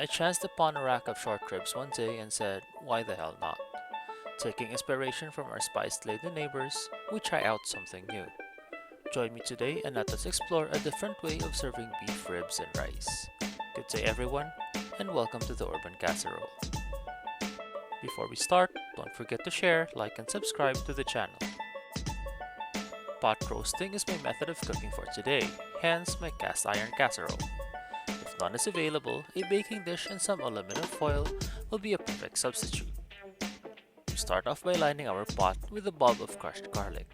I chanced upon a rack of short ribs one day and said, why the hell not? Taking inspiration from our spice-laden neighbors, we try out something new. Join me today and let us explore a different way of serving beef ribs and rice. Good day everyone, and welcome to the Urban Casserole. Before we start, don't forget to share, like, and subscribe to the channel. Pot roasting is my method of cooking for today, hence my cast iron casserole. If none is available, a baking dish and some aluminum foil will be a perfect substitute. We start off by lining our pot with a bulb of crushed garlic,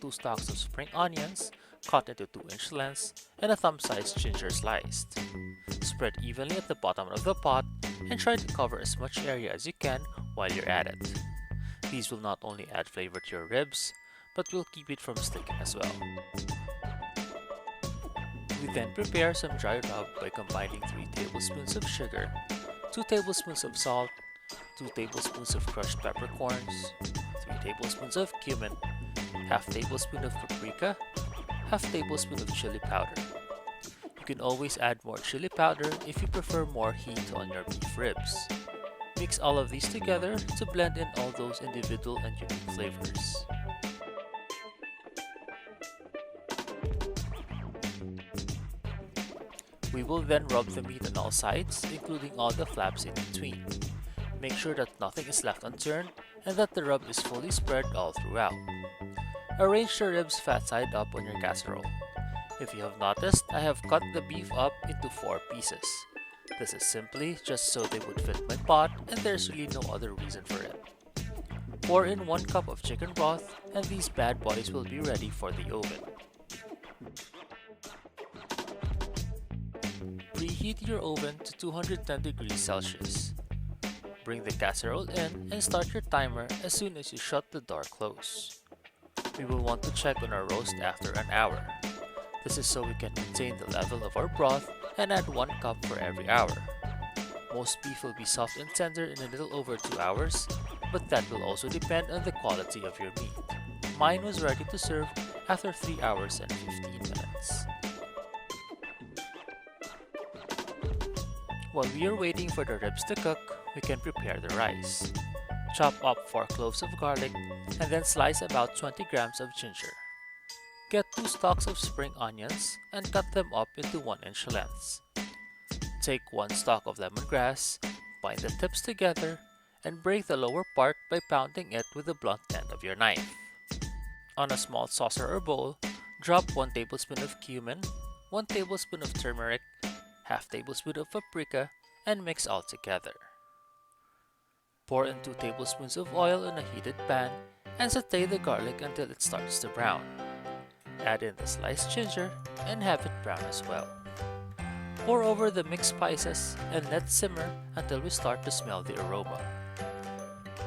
2 stalks of spring onions cut into 2-inch lengths, and a thumb-sized ginger sliced. Spread evenly at the bottom of the pot and try to cover as much area as you can while you're at it. These will not only add flavor to your ribs, but will keep it from sticking as well. We then prepare some dry rub by combining 3 tablespoons of sugar, 2 tablespoons of salt, 2 tablespoons of crushed peppercorns, 3 tablespoons of cumin, half tablespoon of paprika, half tablespoon of chili powder. You can always add more chili powder if you prefer more heat on your beef ribs. Mix all of these together to blend in all those individual and unique flavors. We will then rub the meat on all sides, including all the flaps in between. Make sure that nothing is left unturned and that the rub is fully spread all throughout. Arrange the ribs fat side up on your casserole. If you have noticed, I have cut the beef up into 4 pieces. This is simply just so they would fit my pot and there's really no other reason for it. Pour in 1 cup of chicken broth and these bad boys will be ready for the oven. Preheat your oven to 210 degrees Celsius. Bring the casserole in and start your timer as soon as you shut the door close. We will want to check on our roast after an hour. This is so we can maintain the level of our broth and add 1 cup for every hour. Most beef will be soft and tender in a little over 2 hours, but that will also depend on the quality of your meat. Mine was ready to serve after 3 hours and 15 minutes. While we are waiting for the ribs to cook, we can prepare the rice. Chop up 4 cloves of garlic and then slice about 20 grams of ginger. Get 2 stalks of spring onions and cut them up into 1-inch lengths. Take 1 stalk of lemongrass, bind the tips together, and break the lower part by pounding it with the blunt end of your knife. On a small saucer or bowl, drop 1 tablespoon of cumin, 1 tablespoon of turmeric, half tablespoon of paprika, and mix all together. Pour in 2 tablespoons of oil in a heated pan and saute the garlic until it starts to brown. Add in the sliced ginger and have it brown as well. Pour over the mixed spices and let simmer until we start to smell the aroma.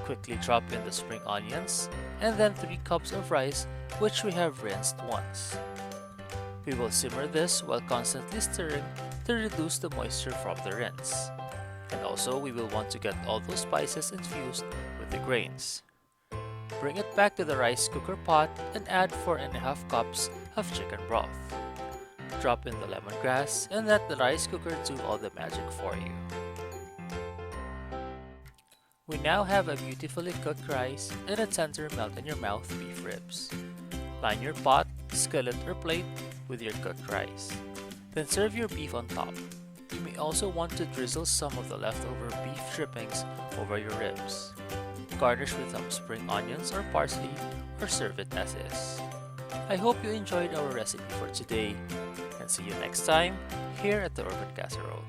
Quickly drop in the spring onions and then 3 cups of rice which we have rinsed once. We will simmer this while constantly stirring to reduce the moisture from the rinse. And also, we will want to get all those spices infused with the grains. Bring it back to the rice cooker pot and add 4.5 cups of chicken broth. Drop in the lemongrass and let the rice cooker do all the magic for you. We now have a beautifully cooked rice and a tender melt-in-your-mouth beef ribs. Line your pot, skillet, or plate with your cooked rice. Then serve your beef on top. You may also want to drizzle some of the leftover beef drippings over your ribs. Garnish with some spring onions or parsley or serve it as is. I hope you enjoyed our recipe for today and see you next time here at the Urban Casserole.